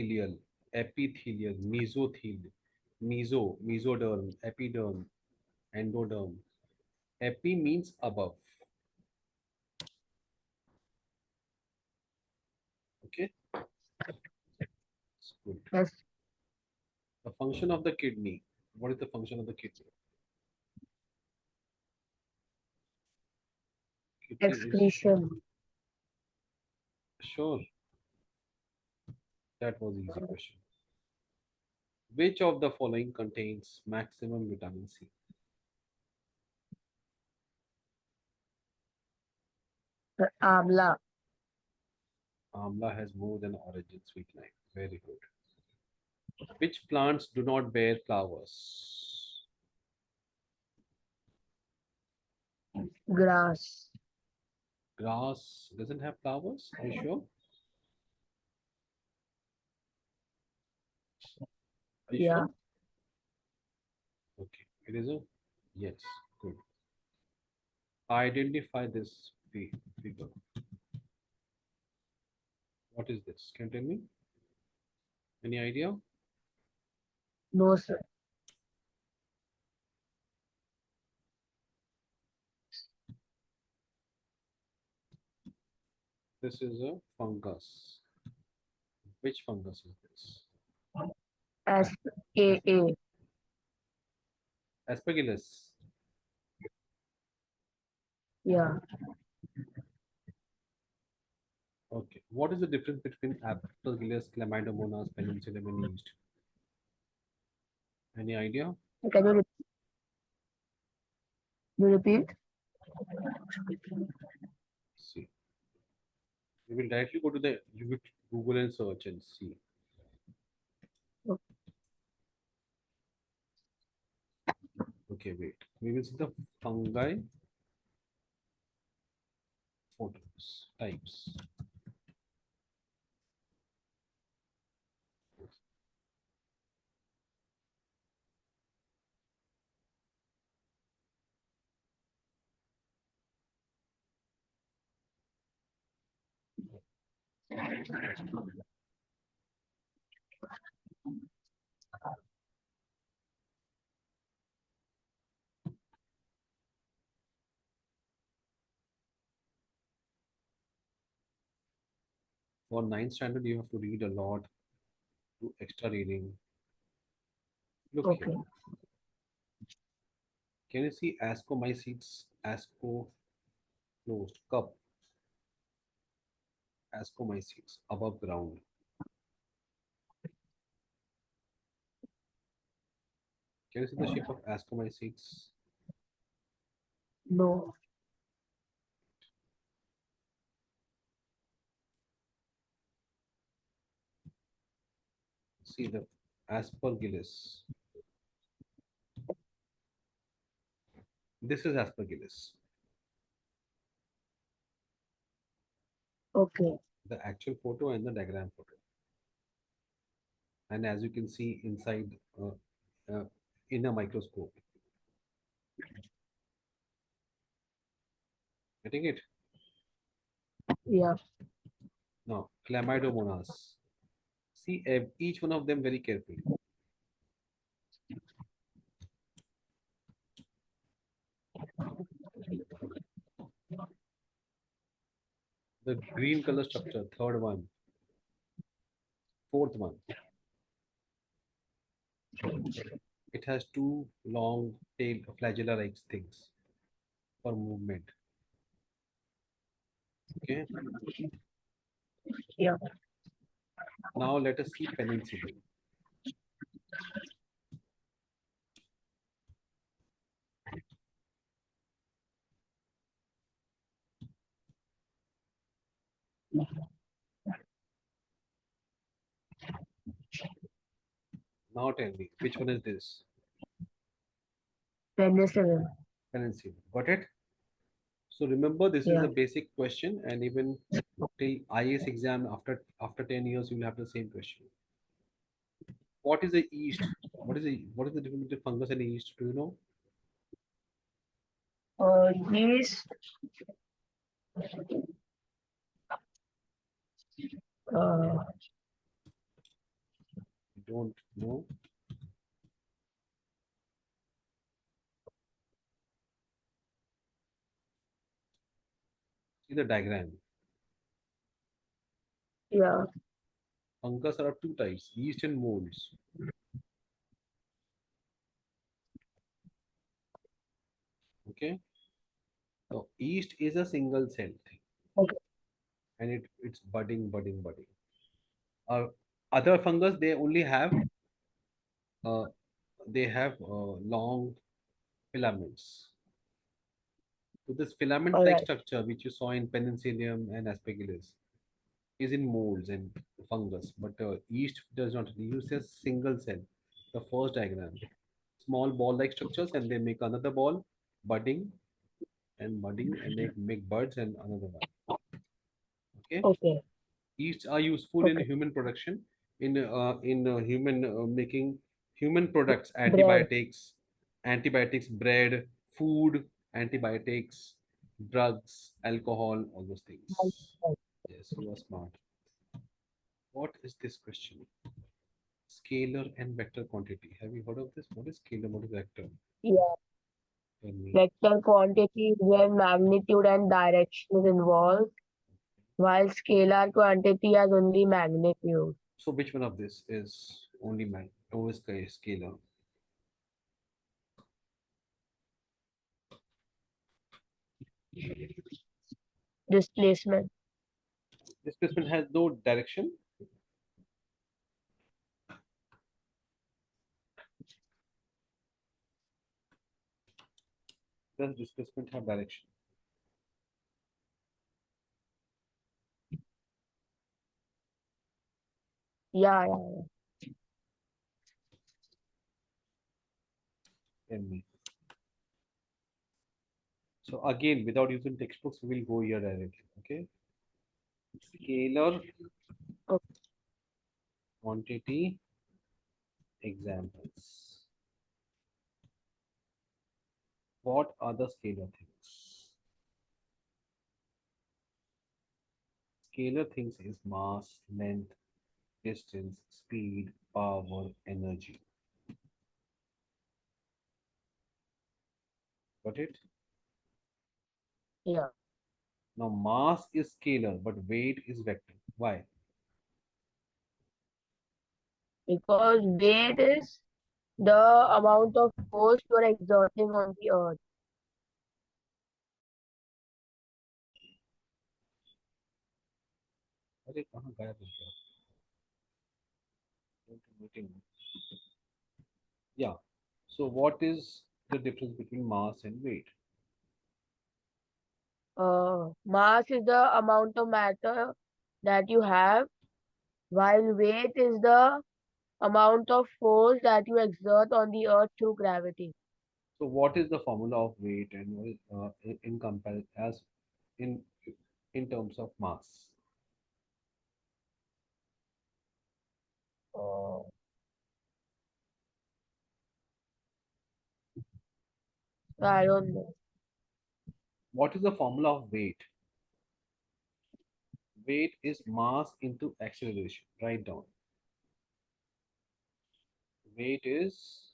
epithelial, epithelial, mesothelial, mesoderm, epiderm, endoderm. Epi means above. Okay, it's good. Yes. The function of the kidney. What is the function of the kidney? Kidney is Excretion. sure. That was easy question. Which of the following contains maximum vitamin C? Amla. Amla has more than orange in sweet lime. Very good. Which plants do not bear flowers? Grass. Grass doesn't have flowers? Are you sure? Are you Yeah. sure? Okay. It is a yes. Good. Identify this figure. What is this? Can you tell me? Any idea? No, sir. This is a fungus. Which fungus is this? SAA. Aspergillus. Yeah. Okay. What is the difference between Aspergillus, Chlamydomonas, Penicillium, and yeast? Any idea? Can you repeat? See. You will directly go to the you will Google and search and see. Okay, wait. We will see the fungi photos types. For ninth standard, you have to read a lot, do extra reading. Look here. Okay. Can you see ascomycetes? Asco closed cup. Ascomycetes above ground. Can you see the shape of ascomycetes? No. See the aspergillus. This is aspergillus. Okay. The actual photo and the diagram photo. And as you can see inside uh, in a microscope. Getting it? Yeah. Now, chlamydomonas. See each one of them very carefully. The green color structure, third one, fourth one. It has two long tail flagella-like things for movement. Okay. Yeah. Now let us see penicillin. Now tell me, which one is this? Penicillin. Penicillin. Got it? So remember, this is Yeah. a basic question, and even till IAS exam after 10 years, you will have the same question. What is a yeast? What is the difference between fungus and a yeast? Do you know? Yeast. Uh, don't know. See the diagram. Yeah. Fungus are of two types, yeast and molds. Okay. So yeast is a single cell thing, Okay. and it's budding, budding, budding. Other fungus uh, they have long filaments. So this All filament-like right. structure, which you saw in Penicillium and Aspergillus, is in molds and fungus, but yeast does not. It uses single cell. The first diagram, small ball-like structures, and they make another ball, budding and budding, and they make buds and another one. Okay, Okay. yeasts are useful in Okay. human production, in human making human products, Bread. antibiotics, bread, food, antibiotics, drugs, alcohol, all those things. Yes, you are smart. What is this question? Scalar and vector quantity. Have you heard of this? What is scalar? What is vector? Yeah. Tell me. Vector quantity is where magnitude and direction is involved, while scalar quantity has only magnitude. So which one of this is only man? Always scalar. Displacement. Displacement has no direction. Does displacement have direction? Yeah, yeah. Tell me. So again, without using textbooks, we will go here directly. Okay. Scalar Okay. quantity examples. What are the scalar things? Scalar things is mass, length, distance, speed, power, energy. Got it? Yeah. Now mass is scalar, but weight is vector. Why? Because weight is the amount of force you are exerting on the earth. अरे कहाँ गायब हो गया? Meeting. Yeah. So what is the difference between mass and weight? Mass is the amount of matter that you have, while weight is the amount of force that you exert on the earth through gravity. So what is the formula of weight and what is, in comparison as in in terms of mass? Uh, I don't know. What is the formula of weight? Weight is mass into acceleration. Write down. Weight is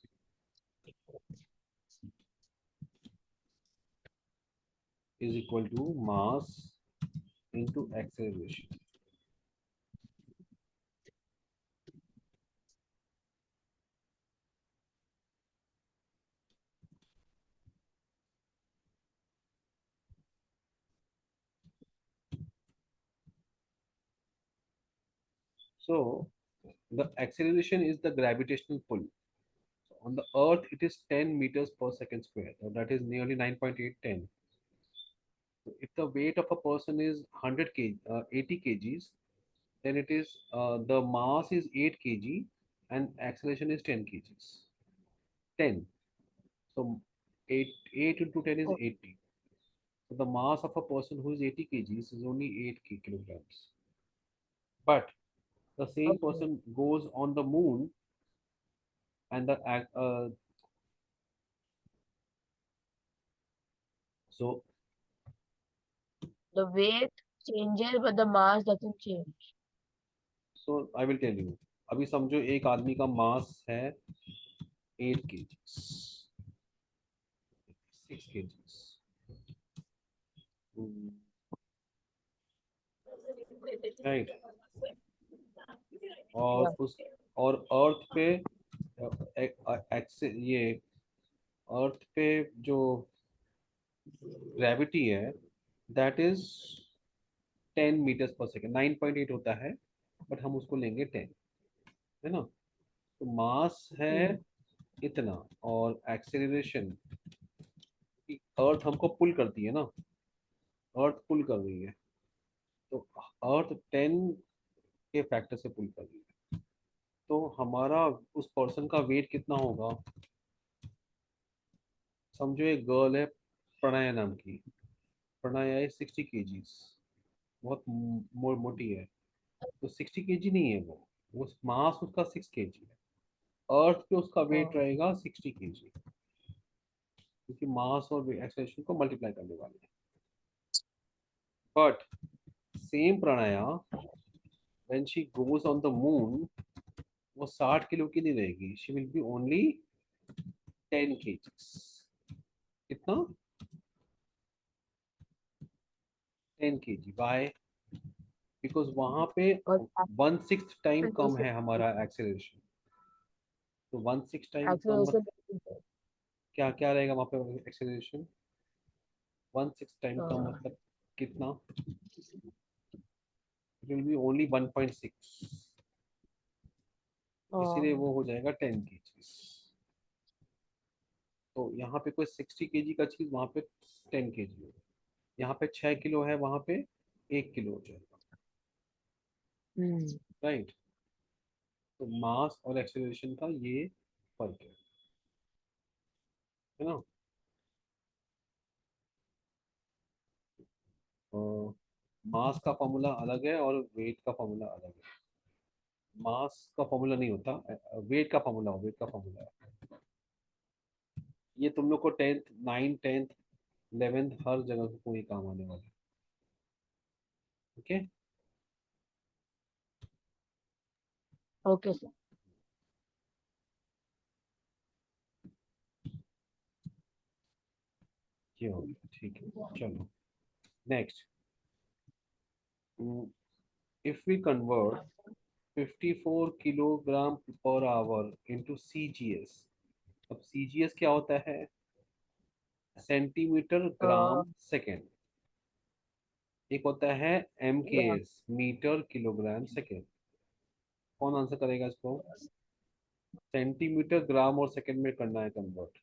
equal to mass into acceleration. So the acceleration is the gravitational pull. So on the Earth, it is 10 meters per second square. So that is nearly 9.810. So if the weight of a person is 80 kgs, then it is the mass is 8 kg and acceleration is 10 kgs. 10. So 8 into 10 is Oh, 80. So the mass of a person who is 80 kgs is only 8 kilograms. But the same okay. person goes on the moon and so The weight changes, but the mass doesn't change. I will tell you. अभी समझो एक आदमी का मास है 8 kgs, 6 kgs, right. और Yeah. उस और अर्थ पे ये अर्थ पे जो ग्रेविटी है दैट इज 10 मीटर्स पर सेकेंड, 9.8 होता है, बट हम उसको लेंगे 10, है ना। तो मास है Hmm. इतना, और एक्सेलरेशन, अर्थ हमको पुल करती है ना, अर्थ पुल कर रही है, तो अर्थ 10 के फैक्टर से पुल कर रही है। तो हमारा उस पर्सन का वेट कितना होगा। समझो एक गर्ल है प्रणया नाम की, प्रणया है 60 kgs, बहुत मोटी है। तो 60 kg नहीं है वो मास उसका 6 kg है। अर्थ पे उसका वेट Oh. रहेगा 60 kg, क्योंकि मास और एक्सेलरेशन को मल्टीप्लाई करने वाले हैं। But same Pranaya when she goes on the moon, वो 60 किलो की नहीं रहेगी, she will be only 10 kgs। कितना, 10 kg। बाय, बिकॉज वहां पे But 1/6 टाइम कम acceleration है हमारा एक्सेलरेशन। तो 1/6 टाइम कम acceleration क्या क्या रहेगा वहां पे एक्सेलरेशन, 1/6 टाइम कम uh, मतलब कितना, इट विल बी ओनली 1.6, इसीलिए uh, वो हो जाएगा 10 kg। तो यहाँ पे कोई 60 kg का चीज वहां पे 10 kg हो, यहाँ पे 6 किलो है, वहां पे 1 किलो हो जाएगा, hmm. राइट। तो मास और एक्सेलरेशन का ये फर्क है ना। मास का फॉर्मूला अलग है और वेट का फॉर्मूला अलग है। मास का फॉर्मूला नहीं होता, वेट का फॉर्मूला, वेट का फॉर्मूला है। ये तुम लोग को 10th 9th 10th 11th हर जगह को कोई काम आने वाला है। ओके। Okay, sir. ये हो गया, ठीक है। चलो next, if we convert 54 kilogram per hour into CGS। अब CGS क्या होता है, सेंटीमीटर Uh, ग्राम सेकेंड। एक होता है yeah. MKS, metre kilogram second. कौन आंसर करेगा इसको, सेंटीमीटर ग्राम और सेकेंड में करना है कन्वर्ट।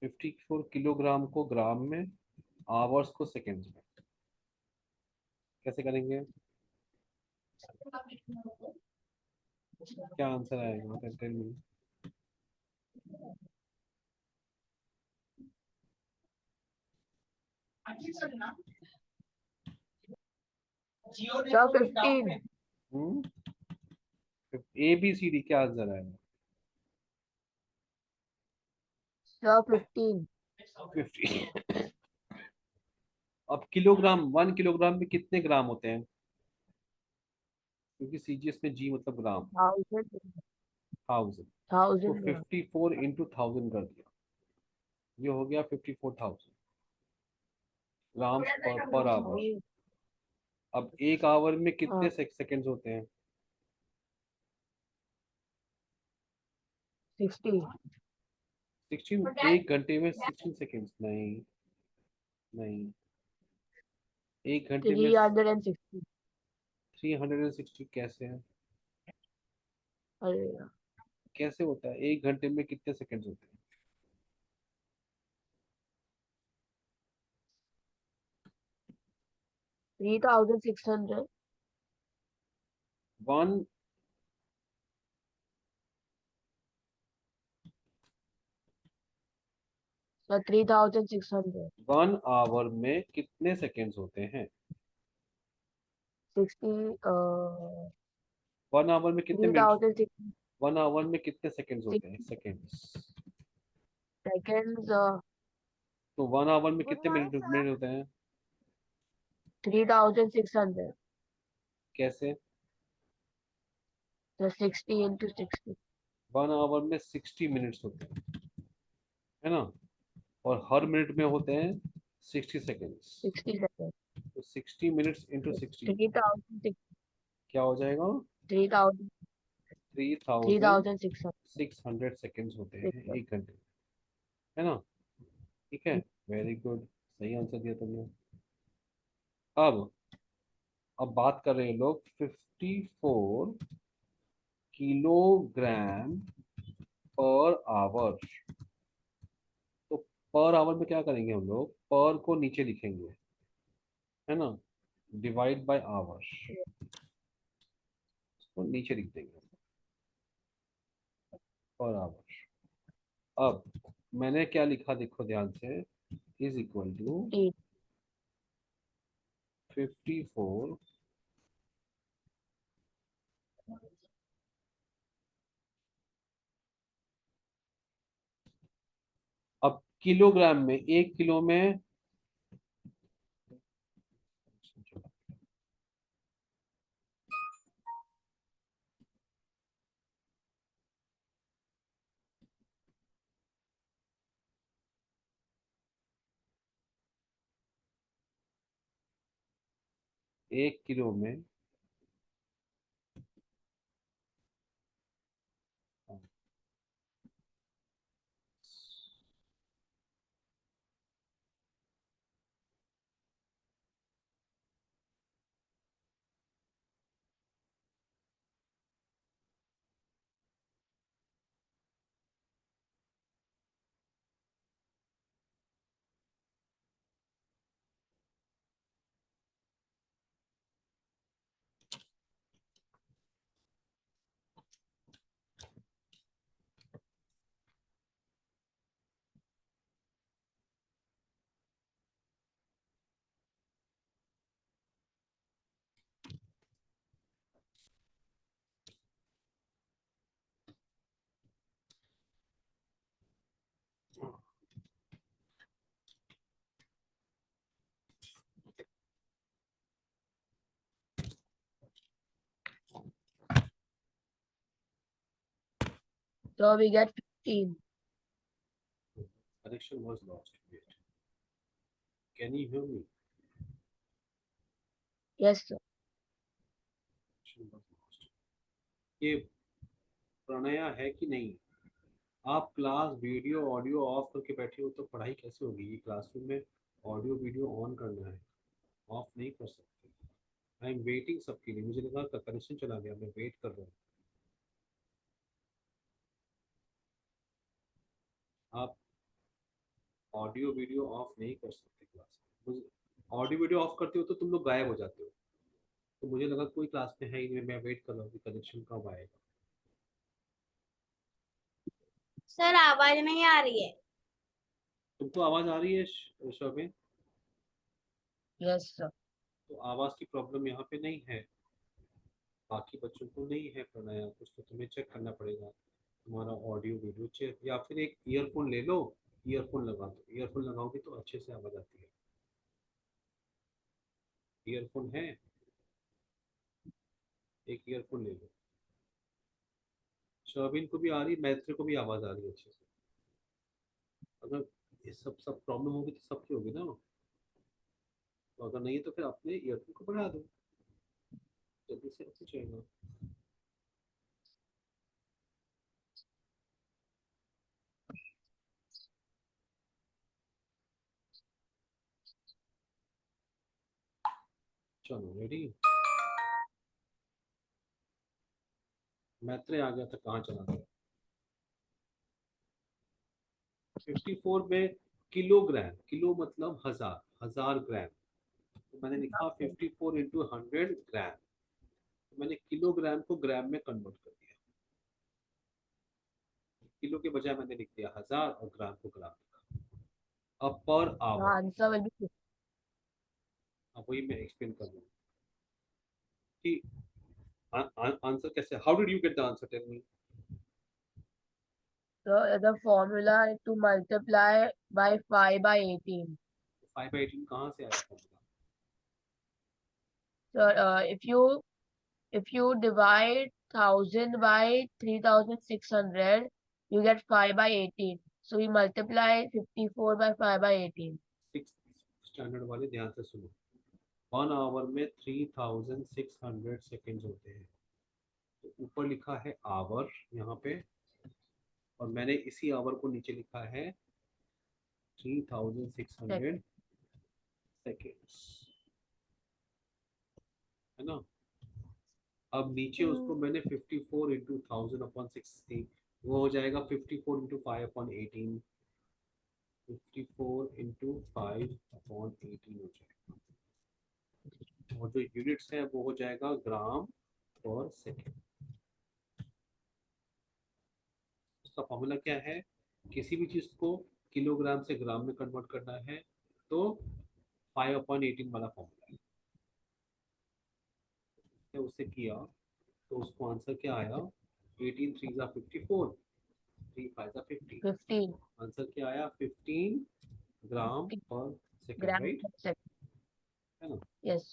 54 किलोग्राम को ग्राम में, आवर्स को सेकेंड्स में, कैसे करेंगे, क्या आंसर आएगा, टेल मी। Sir, 15. ABCD क्या आंसर आएगा, Sir, 15. 50। अब किलोग्राम, 1 किलोग्राम में कितने ग्राम होते हैं, क्योंकि CGS में G मतलब ग्राम, 1000। तो 1000. 54 इंटू 1000 कर दिया, ये हो गया 54,000 ग्राम पर आवर। अब एक आवर में Uh, कितने सेकंड्स होते हैं, 60. 16। एक घंटे में 16 सेकंड्स, नहीं नहीं, एक घंटे में 360. 360 कैसे है, अरे यार, कैसे होता है, एक घंटे में कितने सेकंड्स होते हैं, 3600. वन 3600. 1 आवर में कितने सेकंड्स होते हैं, 60. 1 आवर में कितने मिनट, 3600 1 आवर में कितने सेकंड्स होते हैं, सेकंड्स। seconds. तो 1 आवर में कितने मिनट मिनट होते हैं, 3600. कैसे, So 60 into 60. 1 आवर में 60 मिनट्स होते हैं, है ना, और हर मिनट में होते हैं 60 सेकेंड्स। 60 seconds. तो 60 मिनट्स इंटू 60 3000 क्या हो जाएगा? 3000 3600. 3600 सेकेंड्स होते हैं एक घंटे, है ना? ठीक है, वेरी गुड, सही आंसर दिया तुमने। अब अब बात कर रहे हैं लोग 54 किलोग्राम पर आवर। तो पर आवर में क्या करेंगे हम लोग, पर को नीचे लिखेंगे, है ना, डिवाइड बाय आवर, उसको नीचे लिख देंगे, पर आवर। अब मैंने क्या लिखा देखो ध्यान से, इज इक्वल टू 54। अब किलोग्राम में, 1 किलो में, एक किलो में, So we get 15. connection was lost. Wait. Can you hear me? Yes, sir. Connection was lost. ये प्रणया है कि नहीं? आप क्लास वीडियो ऑडियो ऑफ करके बैठे हो तो पढ़ाई कैसे होगी? ये क्लासरूम में ऑडियो वीडियो ऑन करना है, ऑफ नहीं कर सकते। आई एम वेटिंग सबके लिए, मुझे लगा कनेक्शन चला गया, मैं वेट कर रहा हूँ। आप ऑडियो वीडियो ऑफ नहीं कर सकते क्लास में। मुझे ऑडियो वीडियो ऑफ करते हो तो तुम लोग गायब हो जाते हो, तो मुझे लगा कोई क्लास में है ही नहीं, मैं वेट कर रहा हूँ कि कनेक्शन कब आएगा। सर आवाज नहीं आ रही है। तुमको आवाज आ रही है शोभिन? Yes, sir. तो आवाज की प्रॉब्लम यहाँ पे नहीं है, बाकी बच्चों को नहीं है प्रणया, कुछ तो तुम्हें चेक करना पड़ेगा, तुम्हारा ऑडियो वीडियो चेक, या फिर एक ईयरफोन ले लो, ईयरफोन लगा दो, ईयरफोन लगाओगे तो अच्छे से आवाज आती है। ईयरफोन है? एक ईयरफोन ले लो। शर्विन को भी आ रही, मैत्री को भी आवाज आ रही है अच्छे से। अगर ये सब प्रॉब्लम होगी तो सबकी होगी ना, तो अगर नहीं है तो फिर अपने ईयरफोन को बढ़ा दो, जल्दी से हो जाएगा। चलो रेडी। मैत्रेय आ गया था, कहाँ चला गया? 54 में किलोग्राम, किलो मतलब हजार, 1000 ग्राम, तो मैंने लिखा 54 इंटू 100 ग्राम, तो मैंने किलोग्राम को ग्राम में कन्वर्ट कर दिया, किलो के बजाय मैंने लिख दिया 1000 और ग्राम को ग्राम लिखा। अब per The hour, answer will be अब वही मैं एक्सप्लेन कर दूँ कि आंसर कैसे, how did you get the answer, tell me. the formula is to multiply by 5 by 18. 5/18 कहाँ से आया formula? So if you divide 1000 by 3600, you get 5 by 18. So we multiply 54 by 5 by 18. 6 standard वाले ध्यान से सुनो, 1 our में 3600 seconds होते हैं। तो ऊपर लिखा है आवर यहाँ पे, और मैंने इसी आवर को नीचे लिखा है 3600 सेकेंड्स, है ना। अब नीचे उसको मैंने 54 इंटू 1000/60, वो हो जाएगा 54 इंटू 5/18, 54 इंटू 5/18 हो जाएगा, और जो यूनिट्स है वो हो जाएगा ग्राम पर सेकेंड। उसका फॉर्मूला क्या है, किसी भी चीज को किलोग्राम से ग्राम में कन्वर्ट करना है तो 5/18 वाला फॉर्मूला है, उससे किया तो उसको आंसर क्या आया, 18 3 जा 54, 3 5 जा 50, 15 आंसर क्या आया 15 ग्राम पर second, gram right, per second. है ना, Yes.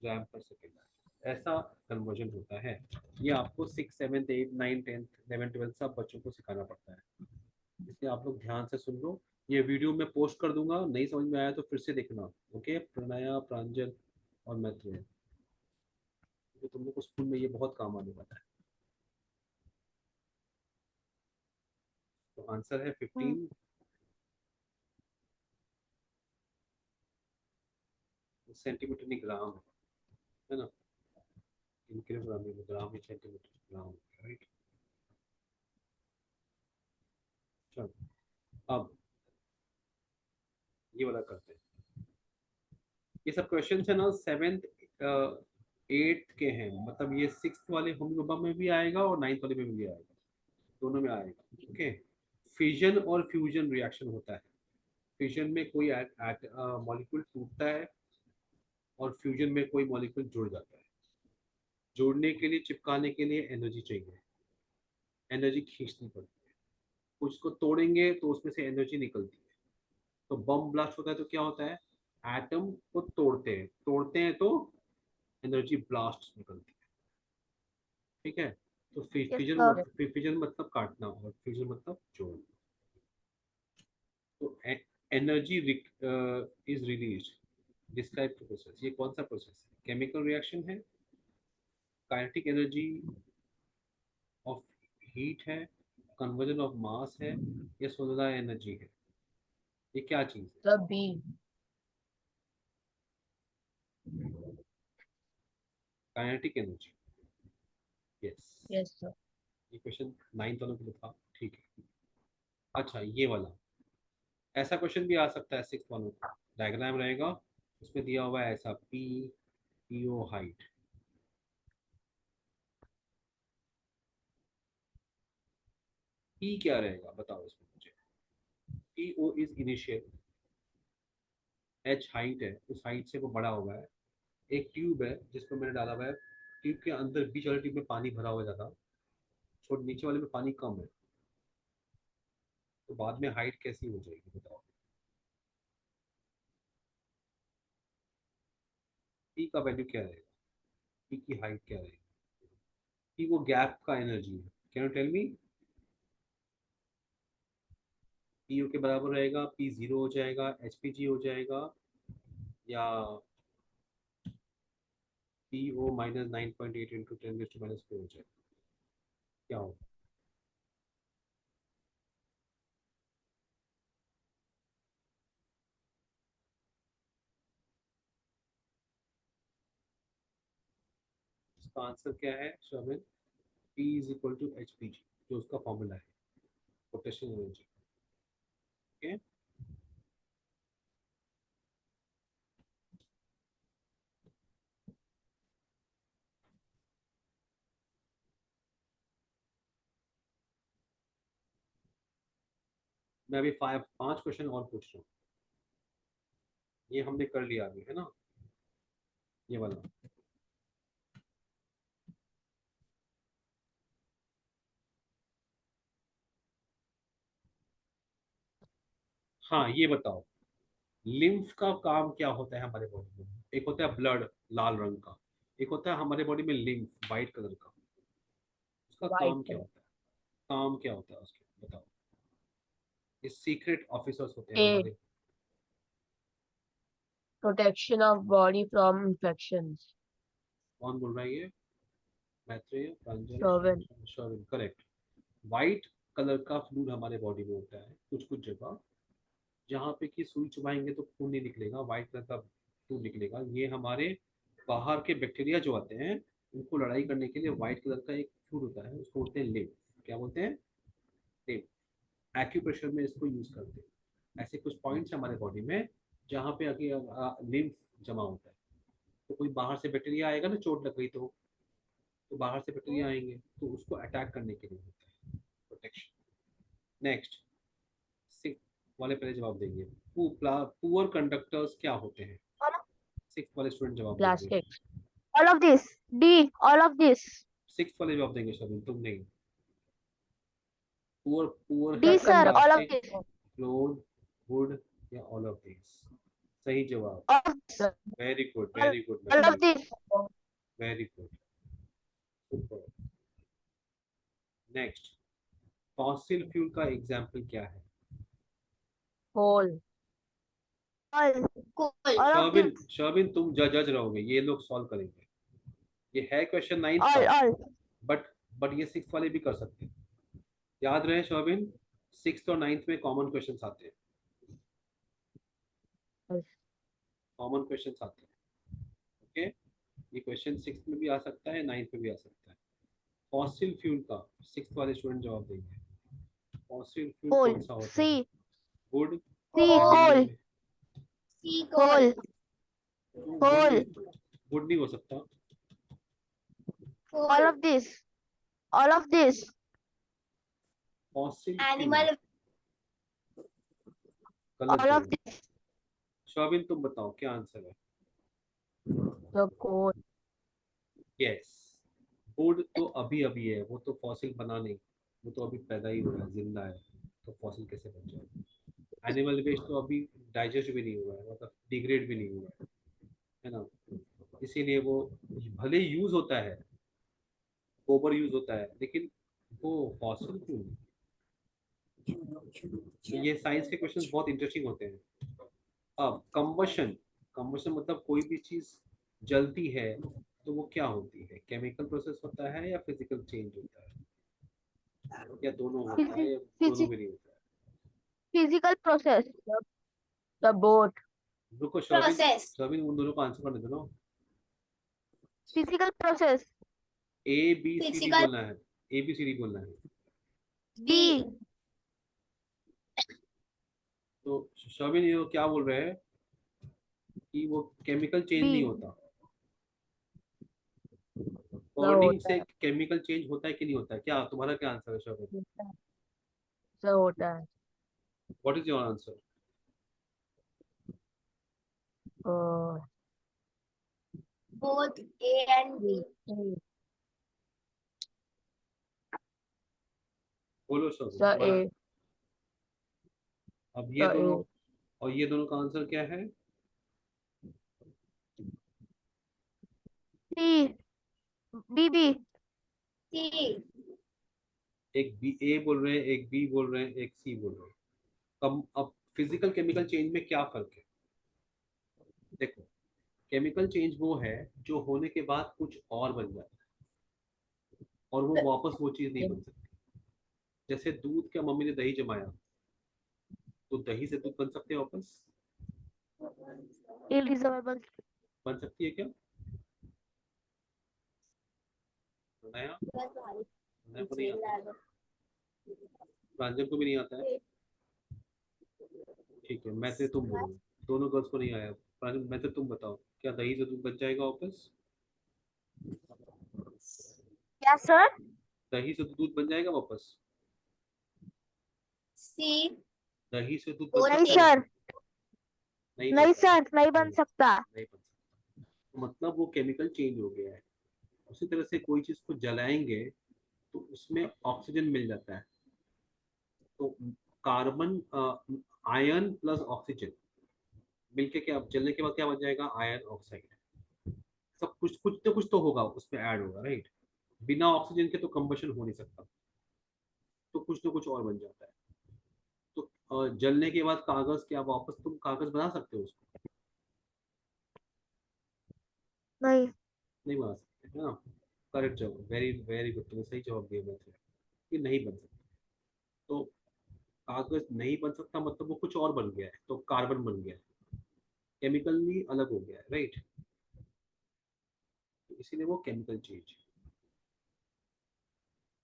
ग्राम पर सेकेंड। ऐसा कन्वर्जन होता है। ये आपको 6 7 8 9 10 11 12 सब बच्चों को सिखाना पड़ता है, इसलिए आप लोग ध्यान से सुन लो। ये वीडियो मैं पोस्ट कर दूंगा, नहीं समझ में आया तो फिर से देखना। ओके, प्रणया, प्रांजल और मैत्रेय, तो तुम लोग को स्कूल में ये बहुत काम आने वाला है। तो आंसर है 15 सेंटीमीटर, नहीं ग्राम है ना, इन किलोग्राम में ग्राम ही सेंटीमीटर ग्राम, राइट। चलो अब ये वाला करते हैं। ये सब क्वेश्चन है ना 7th 8th के हैं, मतलब ये 6th वाले होमयोपा में भी आएगा और 9th वाले में भी आएगा, दोनों में आएगा। ओके, फिजन और फ्यूजन रिएक्शन होता है। फिजन में कोई मॉलिक्यूल टूटता है और फ्यूजन में कोई मॉलिक्यूल जुड़ जाता है। जोड़ने के लिए, चिपकाने के लिए एनर्जी चाहिए, एनर्जी खींचनी पड़ती है। कुछ को तोड़ेंगे तो उसमें से एनर्जी निकलती है। तो बम ब्लास्ट होता है तो क्या होता है, एटम को तोड़ते हैं तो एनर्जी ब्लास्ट निकलती है, ठीक है। तो Yes, फिजन sir. फिजन मतलब काटना और फ्यूजन मतलब जोड़ना। तो energy is release, describe the process. ये कौन सा प्रोसेस है, केमिकल रिएक्शन है, काइनेटिक एनर्जी ऑफ हीट है, कन्वर्जन ऑफ मास है, या सोलर एनर्जी है, ये क्या चीज है। The B. Kinetic energy, yes. Yes, sir. ये क्वेश्चन 9th वालों के लिए था, ठीक है। अच्छा, ये वाला ऐसा क्वेश्चन भी आ सकता है 6th वालों का। डायग्राम रहेगा, उसमें दिया हुआ है ऐसा पी पीओ हाइट, पी क्या रहेगा बताओ इसमें मुझे। PO is initial, H height है, उस हाइट से वो बड़ा हुआ है। एक ट्यूब है जिसको मैंने डाला हुआ है, ट्यूब के अंदर बीच वाले ट्यूब में पानी भरा हुआ ज़्यादा, छोटे नीचे वाले में पानी कम है, तो बाद में हाइट कैसी हो जाएगी बताओ। पी का वैल्यू क्या रहेगा, पी की हाइट क्या रहेगी, पी वो गैप का एनर्जी है। कैन यू टेल मी, पीयू के बराबर रहेगा, पी जीरो हो जाएगा, एच पी जी हो जाएगा, या पी ओ -9.8 इंटू 10⁻⁴ हो जाएगा, क्या होगा। इसका आंसर क्या है Sharmin, p is equal to h p g, जो उसका फॉर्मूला है, पोटेंशियल एनर्जी। ओके, मैं अभी 5 क्वेश्चन और पूछ रहा हूँ, ये हमने कर लिया अभी, है ना, ये वाला। हाँ, ये बताओ, लिम्फ का काम क्या होता है हमारे बॉडी में। एक होता है ब्लड, लाल रंग का, एक होता है हमारे बॉडी में लिम्फ, वाइट कलर का। उसका White काम क्या color. होता है? काम क्या होता है उसके, बताओ। ये सीक्रेट ऑफिसर्स होते हैं A. हमारे। Protection of body from infections. कौन बोल रहा है ये? मैत्रेय, प्रांजल, Servant. Sherwin, correct. White colour का फ्लूइड हमारे बॉडी में होता है कुछ कुछ जगह, जहाँ पे कि सुई चुभाएंगे तो खून नहीं निकलेगा, व्हाइट कलर का फ्लूइड निकलेगा। ये हमारे बाहर के बैक्टीरिया जो आते हैं उनको लड़ाई करने के लिए व्हाइट कलर का एक फ्लूइड होता है, उसको बोलते हैं लिम्फ। क्या बोलते हैं? लिम्फ। एक्यूप्रेशर में इसको यूज करते हैं। ऐसे कुछ पॉइंट्स हमारे बॉडी में जहाँ पे लिम्फ जमा होता है। तो कोई बाहर से बैक्टीरिया आएगा ना, चोट लग गई तो बाहर से बैक्टीरिया आएंगे तो उसको अटैक करने के लिए होता है प्रोटेक्शन। नेक्स्ट, सिक्स वाले पहले जवाब देंगे। पुअर कंडक्टर्स क्या होते हैं? सिक्स वाले स्टूडेंट जवाब देंगे। Plastic. All of this. D. All of this. Six वाले जवाब देंगे शर्मिन, तुम नहीं। पुअर पुअर है D, क्या? sir. All of plastic, this. Cloth, would या ऑल ऑफ दिस? सही जवाब। All of this. Very good, All, very good all of Maithili, this. Very good, super. Next, fossil fuel का एग्जांपल क्या है? Coal. All. coal, All of Sharmin, this. Sharmin तुम जज रहोगे, ये लोग सॉल्व करेंगे। ये है क्वेश्चन 9 All. का, All. बट ये 6 वाले भी कर सकते हैं। याद रहे शर्मिन, 6th और 9th में कॉमन क्वेश्चंस आते हैं, कॉमन क्वेश्चंस आते हैं। ओके, ये क्वेश्चन 6th में भी आ सकता है, 9th में भी आ सकता है। फॉसिल फ्यूल का 6th वाले स्टूडेंट जवाब देंगे। Fossil fuel Coal. कौन सा होता C. है? Would, C. Coal. sea coal, Coal. Would नहीं हो सकता। All coal, of this. All of this. Fossil animal, गलत All of जवाब। this. शोभिन तुम बताओ क्या आंसर है? The coal. यस, वुड तो अभी अभी है, वो तो फॉसिल बना नहीं, वो तो अभी पैदा ही हो रहा है, जिंदा है, तो फॉसिल कैसे बन जाएगा? एनिमल वेस्ट तो अभी डाइजेस्ट भी नहीं हुआ है, मतलब डिग्रेड भी नहीं हुआ है ना, इसीलिए वो भले यूज होता है, गोबर यूज होता है, लेकिन वो फॉसिल क्यों नहीं? तो ये साइंस के क्वेश्चंस बहुत इंटरेस्टिंग होते हैं। अब कंबशन, कंबशन मतलब कोई भी चीज जलती है तो वो क्या होती है? केमिकल प्रोसेस होता है या फिजिकल चेंज होता है, या दोनों होता है, या दोनों भी नहीं होता है? Physical process. The boat. रुको शर्मिन, process, शर्मिन उन दोनों को आंसर करने दो ना। Physical process. A B C D Physical- बोलना है, ए बी सी डी बोलना है। B, तो शर्मिन ये क्या बोल रहे हैं कि वो केमिकल चेंज B. नहीं होता। ना बर्निंग होता से है, केमिकल चेंज होता है कि नहीं होता है? क्या तुम्हारा क्या आंसर है शर्मिन? ऐसा होता है। What is your answer? Uh, both A and B, बोलो शर्मिन the तुम्हारा। A. अब ये the दोनों A. और ये दोनों का आंसर क्या है? C. B. B. C, एक बी ए बोल रहे हैं, एक बी बोल रहे हैं, एक सी बोल रहे हैं। कम अब फिजिकल केमिकल चेंज में क्या फर्क है? देखो, केमिकल चेंज वो है जो होने के बाद कुछ और बन जाता है और वो वापस वो चीज नहीं बन सकती। जैसे दूध, क्या मम्मी ने दही जमाया तो दही से दूध बन सकते हैं वापस? Irreversible. बन सकती है क्या? नया, नया को नहीं आता, प्रांजल को भी नहीं आता है। ठीक है, मैं से तुम बोलो, दोनों गर्ल्स को नहीं आया। प्रांजल, मैं से तुम बताओ, क्या दही से दूध बन जाएगा वापस? Yes, sir. दही से दूध बन जाएगा वापस? C, दही से दूध और बन नहीं सकता है? सर, नहीं नहीं बनता है। सर, नहीं बन सकता। नहीं बन सकता, तो मतलब वो केमिकल चेंज हो गया है। उसी तरह से कोई चीज को जलाएंगे तो उसमें ऑक्सीजन मिल जाता है, तो कार्बन, आयन प्लस ऑक्सीजन मिलके क्या जलने के बाद क्या बन जाएगा? Ion oxide. सब कुछ कुछ तो होगा उसमें ऐड होगा, राइट? बिना ऑक्सीजन के तो कंबशन हो नहीं सकता, तो कुछ ना कुछ और बन जाता है। तो जलने के बाद कागज, क्या वापस तुम कागज बना सकते हो उसको? नहीं। नहीं बना सकते, है ना। करेक्ट जवाब, वेरी वेरी गुड, तुमने सही जवाब दिया मैथ। ये नहीं बन सकता। तो कागज नहीं बन सकता मतलब वो कुछ और बन गया है, तो कार्बन बन गया है, केमिकली अलग हो गया है, राइट। इसीलिए वो केमिकल चेंज।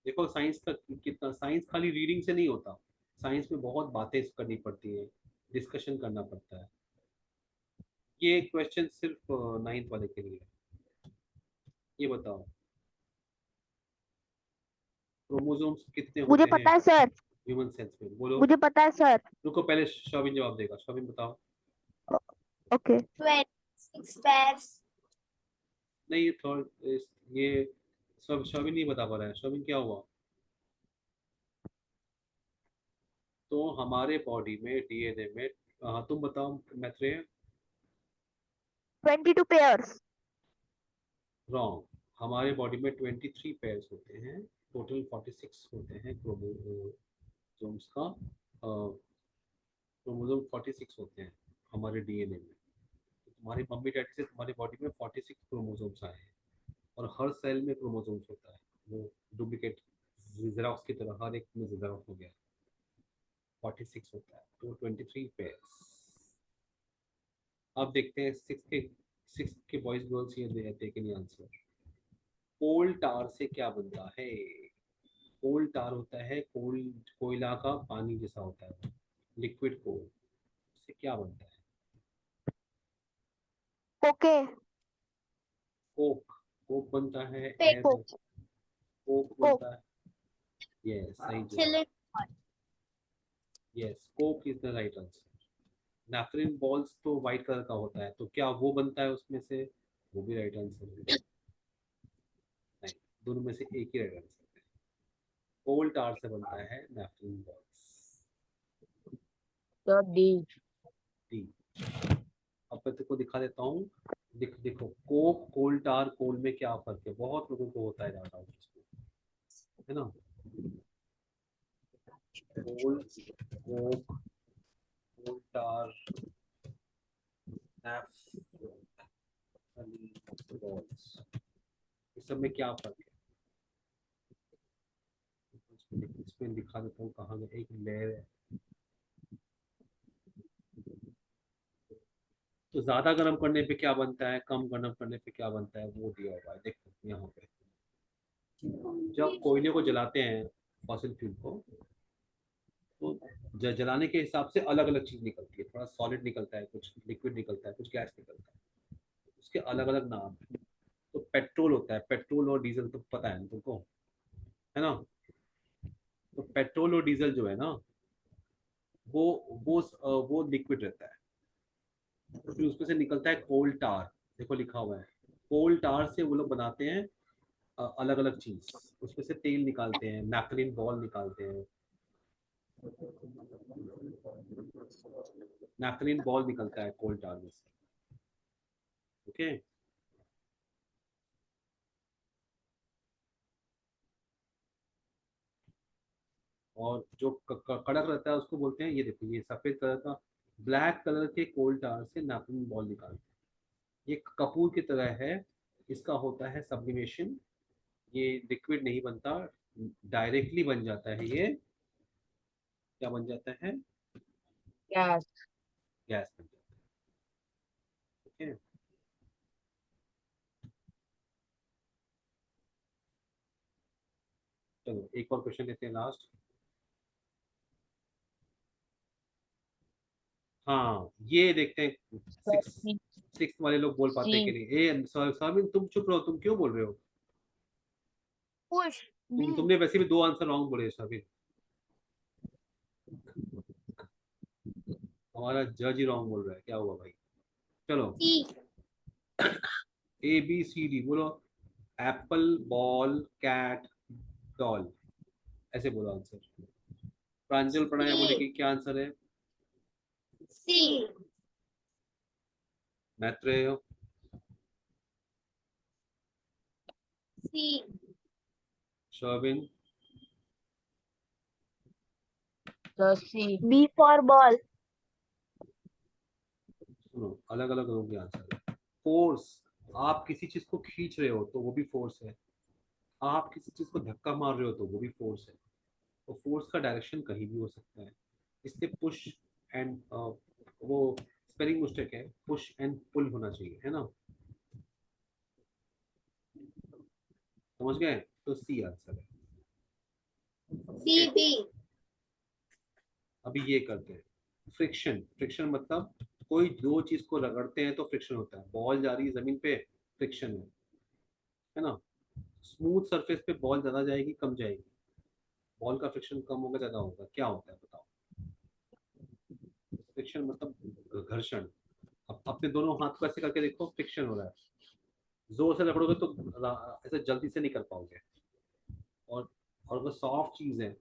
देखो साइंस का कितना, साइंस खाली रीडिंग से नहीं होता, साइंस में बहुत बातें करनी पड़ती है, डिस्कशन करना पड़ता है। ये क्वेश्चन सिर्फ नाइन्थ वाले के लिए है। ये बताओ, क्रोमोसोम्स कितने मुझे होते हैं पता है सर। ह्यूमन सेंस में, बोलो। मुझे पता है सर। रुको, पहले शॉबिन जवाब देगा, शॉबिन बताओ। ओके। 26 pairs. नहीं, ये थोड़ा ये सब शॉबिन नहीं बता पा रहा है। शॉबिन क्या हुआ? तो हमारे बॉडी में डीएनए में, हाँ तुम बताओ मैत्रेय। 22 पेयर्स। रॉन्ग। हमारे बॉडी में 23 पेयर्स होते हैं, टोटल 46 होते हैं क्रोमोसोम्स का। क्रोमोसोम 46 होते हैं हमारे डीएनए में। तो तुम्हारी मम्मी डैडी से तुम्हारी बॉडी में 46 क्रोमोसोम्स आए हैं, और हर सेल में क्रोमोसोम्स होता है, वो डुप्लीकेट जेरोक्स की तरह हर एक में जेरोक्स हो गया। 46 होता है तो 23 पेयर्स। अब देखते हैं सिक्स के बॉयज गर्ल्स ये देते कि नहीं आंसर। कोल टार से क्या बनता है? कोल टार होता है कोयला का पानी जैसा होता है, लिक्विड कोल। इससे क्या बनता है? ओके। कोक। कोक बनता है, एयर Coke. Coke Coke. बनता है। यस, सही जवाब। Chili. Yes, Coke is the right answer. Naphthalene balls तो व्हाइट कलर का होता है, तो क्या वो बनता है उसमें से? वो भी राइट आंसर है। नहीं, दोनों में से एक ही राइट आंसर है। कोल टार से बनता है नैफ्थलीन बॉल्स। तो डी। डी। अब मैं तेको दिखा देता हूँ। देखो, कोक, कोल टार, कोल में क्या फर्क है? बहुत लोगों को होता है डाउट इसमें, है ना। कोल, कोक, कोल टार, नैफ्थलीन बॉल्स, इस सब में क्या फर्क है? इसमें दिखा देता हूँ कहाँ में एक लेयर है। तो ज्यादा गर्म करने पे क्या बनता है, कम गर्म करने पे क्या बनता है, वो दिया हुआ है, देखो यहाँ पे। जब कोयले को जलाते हैं, फॉसिल फ्यूल को, तो जलाने के हिसाब से अलग अलग चीज निकलती है, थोड़ा सॉलिड निकलता है, कुछ लिक्विड निकलता है, कुछ गैस निकलता है। उसके अलग अलग नाम है। तो पेट्रोल होता है, पेट्रोल और डीजल तो पता है ना तुमको, है ना। तो पेट्रोल और डीजल जो है ना, वो वो लिक्विड रहता है। फिर उसमें से निकलता है कोल टार। देखो लिखा हुआ है, कोल टार से वो लोग बनाते हैं अलग अलग चीज। उसमें से तेल निकालते हैं, नैफ्थलीन बॉल निकालते हैं, नैफ्थलीन बॉल निकलता है कोल टार में से। ओके। और जो कड़क रहता है उसको बोलते हैं, ये देखो ये सफेद कलर का, ब्लैक कलर के कोल टार से नैपकिन बॉल निकालते हैं। ये कपूर की तरह है, इसका होता है सब्लिमेशन। ये लिक्विड नहीं बनता, डायरेक्टली बन जाता है ये। क्या बन जाता है? गैस। गैस बन जाता है। ठीक है। चलो एक और क्वेश्चन लेते हैं, लास्ट। हाँ, ये देखते हैं सिक्स सिक्स वाले लोग बोल पाते सी। हैं कि नहीं। ए स्वामी, तुम चुप रहो, तुम क्यों बोल रहे हो? Push. B. तुमने वैसे भी दो आंसर रॉन्ग बोले स्वामी। हमारा जज ही रॉन्ग बोल रहा है, क्या हुआ भाई? चलो, C. ABCD बोलो। एप्पल, बॉल, कैट, डॉल, ऐसे बोलो आंसर। प्रांजल प्रणय बोले कि क्या आंसर है? C. Maitreya, C. Sherwin, The C. B for ball. सुनो अलग अलग होंगे आंसर। फोर्स, आप किसी चीज को खींच रहे हो तो वो भी फोर्स है, आप किसी चीज को धक्का मार रहे हो तो वो भी फोर्स है। तो फोर्स का डायरेक्शन कहीं भी हो सकता है, इसलिए पुश एंड वो स्पेलिंग मिस्टेक है, पुश एंड पुल होना चाहिए, है ना। समझ गए, तो सी आंसर है। C, B. अभी ये करते हैं फ्रिक्शन। फ्रिक्शन मतलब कोई दो चीज को रगड़ते हैं तो फ्रिक्शन होता है। बॉल जा रही है जमीन पे, फ्रिक्शन है ना। स्मूथ सरफेस पे बॉल ज्यादा जाएगी कम जाएगी, बॉल का फ्रिक्शन कम होगा ज्यादा होगा, क्या होता है बताओ। फ्रिक्शन मतलब घर्षण। अब अपने दोनों हाथ को ऐसे करके देखो, फ्रिक्शन हो रहा है, जोर से रगड़ोगे तो ऐसे जल्दी से नहीं कर पाओगे। और अगर सॉफ्ट चीज है,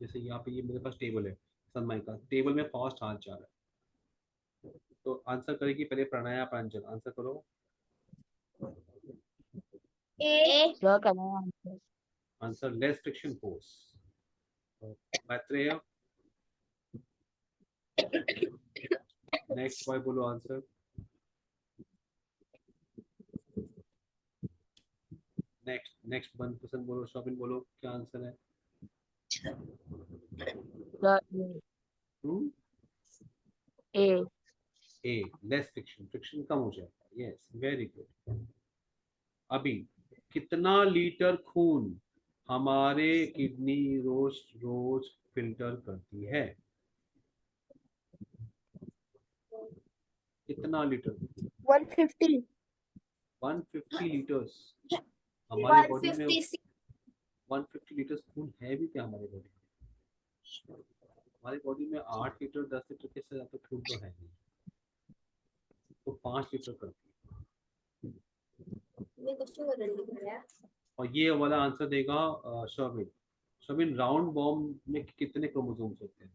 जैसे यहाँ पे ये मेरे पास टेबल है, सनमाई का टेबल में फास्ट हाथ जा रहा है, तो आंसर करेगी पहले प्रणया प्रांजल, आंसर करो। A. Sir, can I answer? Answer less friction force. Maitreya, next boy बोलो answer. Next next one person बोलो, शॉपिंग बोलो क्या आंसर है। The A. A, less friction, friction कम हो जाएगा, यस वेरी गुड। अभी कितना लीटर खून हमारे किडनी रोज रोज फिल्टर करती है, कितना लीटर। 150. 150 लीटर्स। हमारी बॉडी में 150. 150 लीटर खून है भी क्या हमारी बॉडी में। हमारी बॉडी में 8 लीटर 10 लीटर के से ज्यादा खून तो है नहीं, तो 5 लीटर करती है। मैं कुछ तो बदल लिख रहा है। और ये वाला आंसर देगा शर्मिन। शर्मिन, राउंड बॉम्ब में कितने क्रोमोसोम्स होते हैं।